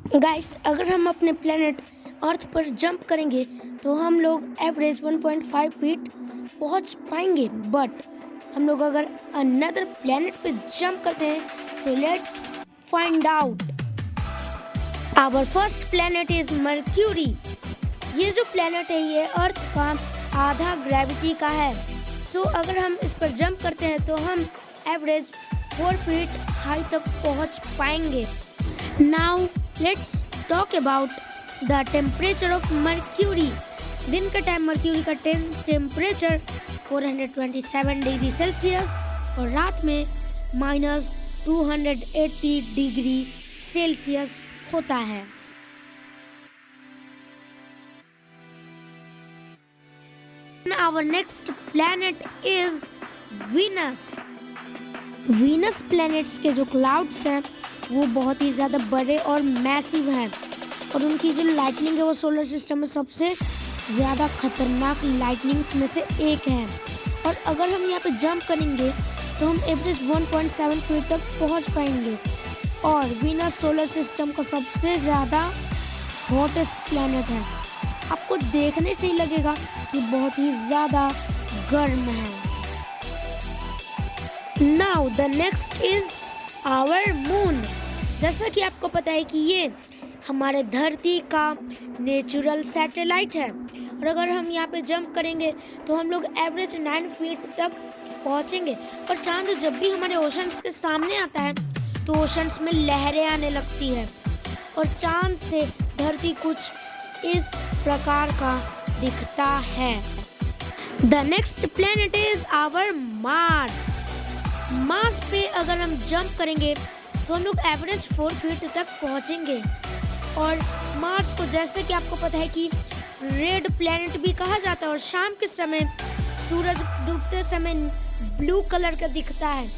Guys, अगर हम अपने प्लेनेट अर्थ पर जंप करेंगे तो हम लोग एवरेज 1.5 फीट पहुंच पाएंगे। बट हम लोग अगर अनदर प्लेनेट पे जंप करते हैं, so let's find out. Our first planet is Mercury. ये जो प्लेनेट है ये अर्थ का आधा ग्रेविटी का है। सो अगर हम इस पर जंप करते हैं तो हम एवरेज 4 फीट हाई तक पहुंच पाएंगे। Now let's talk about the temperature of mercury. दिन का टाइम मर्क्यूरी का टेम्परेचर 427 डिग्री सेल्सियस और रात में -280 डिग्री सेल्सियस होता है। Our next planet is Venus. Venus planets के जो क्लाउड्स हैं वो बहुत ही ज़्यादा बड़े और मैसिव हैं और उनकी जो लाइटनिंग है वो सोलर सिस्टम में सबसे ज़्यादा खतरनाक लाइटनिंग्स में से एक है। और अगर हम यहाँ पे जंप करेंगे तो हम एवरेज 1.7 फीट तक पहुँच पाएंगे। और वीनस सोलर सिस्टम का सबसे ज़्यादा हॉटेस्ट प्लैनेट है। आपको देखने से ही लगेगा कि बहुत ही ज़्यादा गर्म है। Now the next is our moon. जैसा कि आपको पता है कि ये हमारे धरती का नेचुरल सैटेलाइट है और अगर हम यहाँ पे जंप करेंगे तो हम लोग एवरेज 9 फीट तक पहुँचेंगे। और चांद जब भी हमारे ओशंस के सामने आता है तो ओशंस में लहरें आने लगती है और चांद से धरती कुछ इस प्रकार का दिखता है। The next planet is our Mars. Mars पे अगर हम जंप करेंगे तो हम लोग एवरेज 4 फीट तक पहुंचेंगे। और मार्स को जैसे कि आपको पता है कि रेड प्लेनेट भी कहा जाता है और शाम के समय सूरज डूबते समय ब्लू कलर का दिखता है।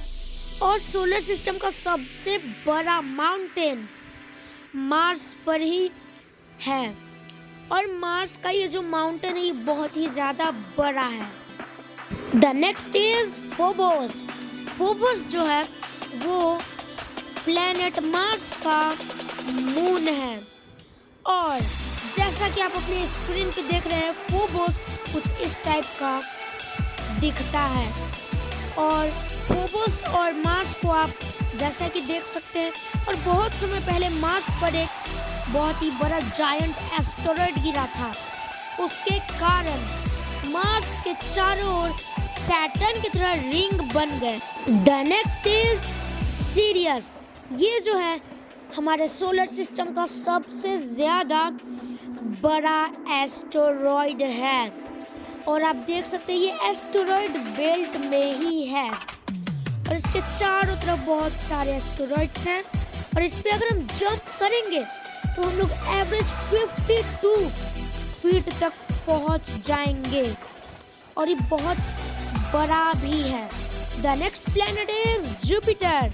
और सोलर सिस्टम का सबसे बड़ा माउंटेन मार्स पर ही है और मार्स का ये जो माउंटेन है ये बहुत ही ज़्यादा बड़ा है। The next is Phobos. Phobos जो है वो प्लेनेट मार्स का मून है और जैसा कि आप अपने स्क्रीन पे देख रहे हैं फोबोस कुछ इस टाइप का दिखता है। और फोबोस और मार्स को आप जैसा कि देख सकते हैं और बहुत समय पहले मार्स पर एक बहुत ही बड़ा जायंट एस्टेरॉयड गिरा था। उसके कारण मार्स के चारों ओर सैटर्न की तरह रिंग बन गए। The next is serious. ये जो है हमारे सोलर सिस्टम का सबसे ज़्यादा बड़ा एस्टेरॉयड है और आप देख सकते हैं ये एस्टेरॉयड बेल्ट में ही है और इसके चारों तरफ बहुत सारे एस्टेरॉयड्स हैं। और इस पे अगर हम जंप करेंगे तो हम लोग एवरेज 52 फीट तक पहुंच जाएंगे और ये बहुत बड़ा भी है। The next planet is Jupiter.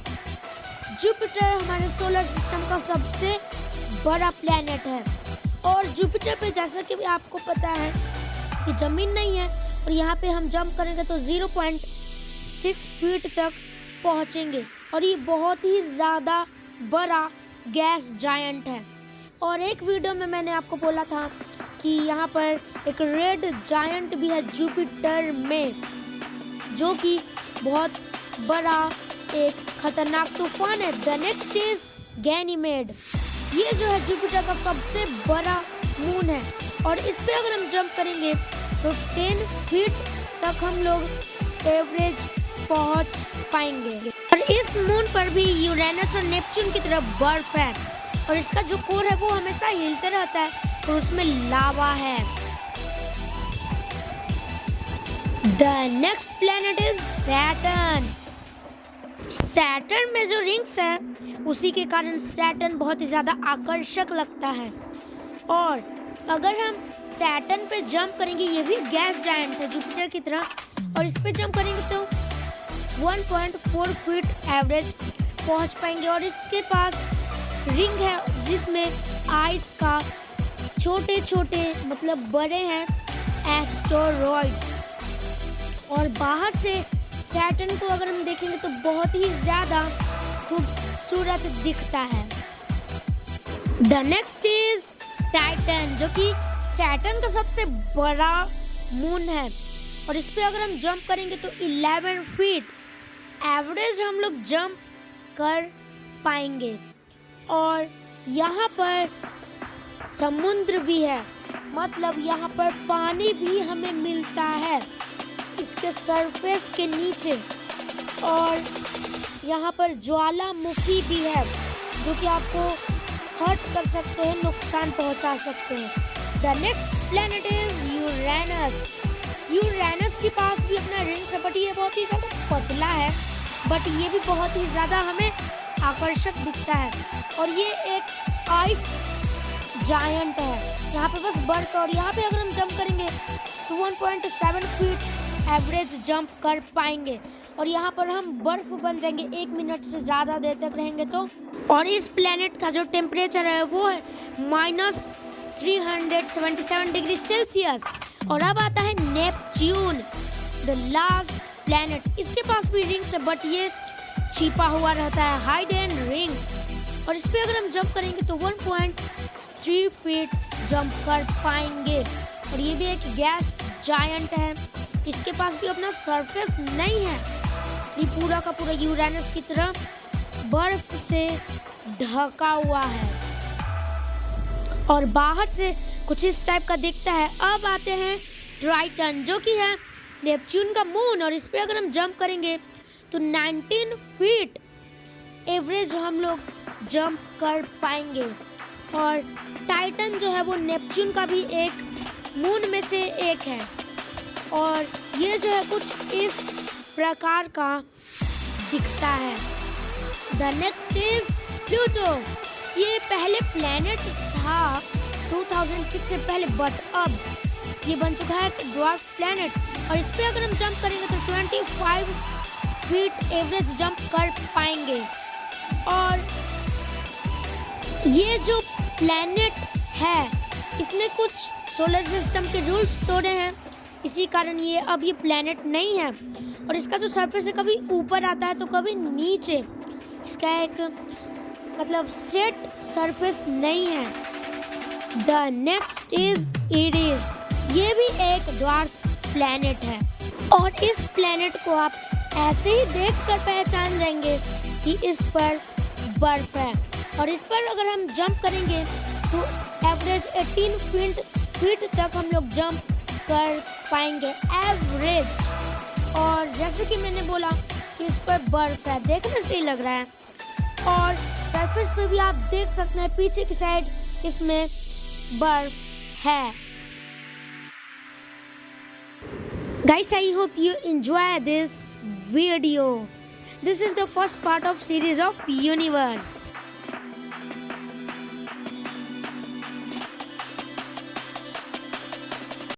Jupiter हमारे सोलर सिस्टम का सबसे बड़ा प्लेनेट है और जुपिटर पे जैसा कि आपको पता है कि ज़मीन नहीं है और यहाँ पे हम जंप करेंगे तो 0.6 फीट तक पहुँचेंगे और ये बहुत ही ज़्यादा बड़ा गैस जायंट है। और एक वीडियो में मैंने आपको बोला था कि यहाँ पर एक रेड जायंट भी है जुपिटर में जो कि बहुत बड़ा एक खतरनाक तूफान है। The next is Ganymede. ये जो है जुपिटर का सबसे बड़ा मून है और इस पे अगर हम जंप करेंगे तो 10 फीट तक हम लोग एवरेज पहुंच पाएंगे। और इस मून पर भी यूरेनस और नेपच्यून की तरह बर्फ है और इसका जो कोर है वो हमेशा हिलते रहता है और उसमें लावा है। The next planet is Saturn. Saturn में जो रिंग्स है उसी के कारण सैटर्न बहुत ही ज़्यादा आकर्षक लगता है। और अगर हम सैटर्न पे जंप करेंगे ये भी गैस जायंट है जुपिटर की तरह और इस पे जंप करेंगे तो 1.4 फीट एवरेज पहुंच पाएंगे। और इसके पास रिंग है जिसमें आइस का छोटे छोटे मतलब बड़े हैं एस्टेरॉयड्स और बाहर से सैटर्न को अगर हम देखेंगे तो बहुत ही ज़्यादा खूबसूरत दिखता है। द नेक्स्ट इज टाइटन, जो कि सैटर्न का सबसे बड़ा मून है और इस पे अगर हम जंप करेंगे तो 11 फीट एवरेज हम लोग जंप कर पाएंगे। और यहाँ पर समुद्र भी है, मतलब यहाँ पर पानी भी हमें मिलता है इसके सरफेस के नीचे। और यहाँ पर ज्वालामुखी भी है जो कि आपको हर्ट कर सकते हैं, नुकसान पहुँचा सकते हैं। The next planet is Uranus. Uranus के पास भी अपना रिंग सपट, ये बहुत ही ज़्यादा पतला है बट ये भी बहुत ही ज़्यादा हमें आकर्षक दिखता है। और ये एक आइस जायंट है, यहाँ पे बस बर्फ है और यहाँ पे अगर हम जंप करेंगे तो 1.7 फीट एवरेज जंप कर पाएंगे और यहाँ पर हम बर्फ बन जाएंगे 1 मिनट से ज़्यादा देर तक रहेंगे तो। और इस प्लेनेट का जो टेम्परेचर है वो है -377 डिग्री सेल्सियस। और अब आता है नेपच्यून, द लास्ट प्लेनेट। इसके पास भी रिंग्स है बट ये छिपा हुआ रहता है, हाइड एंड रिंग्स। और इस पे अगर हम जंप करेंगे तो 1.3 फीट जंप कर पाएंगे। और ये भी एक गैस जायंट है, इसके पास भी अपना सरफेस नहीं है, ये पूरा का पूरा यूरेनस की तरह बर्फ से ढका हुआ है और बाहर से कुछ इस टाइप का दिखता है। अब आते हैं ट्राइटन, जो कि है नेपच्यून का मून और इस पे अगर हम जंप करेंगे तो 19 फीट एवरेज हम लोग जंप कर पाएंगे। और टाइटन जो है वो नेपच्यून का भी एक मून में से एक है और ये जो है कुछ इस प्रकार का दिखता है। The next is Pluto. ये पहले प्लेनेट था 2006 से पहले बट अब ये बन चुका है ड्वार्फ प्लेनेट और इस पे अगर हम जंप करेंगे तो 25 फीट एवरेज जंप कर पाएंगे। और ये जो प्लेनेट है इसने कुछ सोलर सिस्टम के रूल्स तोड़े हैं, इसी कारण ये अब ये प्लेनेट नहीं है। और इसका जो सरफेस है कभी ऊपर आता है तो कभी नीचे, इसका एक मतलब सेट सरफेस नहीं है। The next is iris. ये भी एक ड्वार्फ प्लेनेट है और इस प्लेनेट को आप ऐसे ही देखकर पहचान जाएंगे कि इस पर बर्फ है। और इस पर अगर हम जंप करेंगे तो एवरेज 18 फीट तक हम लोग जंप कर पाएंगे एवरेज। और जैसे कि मैंने बोला कि इस पर बर्फ है, देखने से ही लग रहा है। और सरफेस पे भी आप देख सकते हैं पीछे की साइड इसमें बर्फ है। Guys, I hope you enjoy this video. This is the first part of series of universe.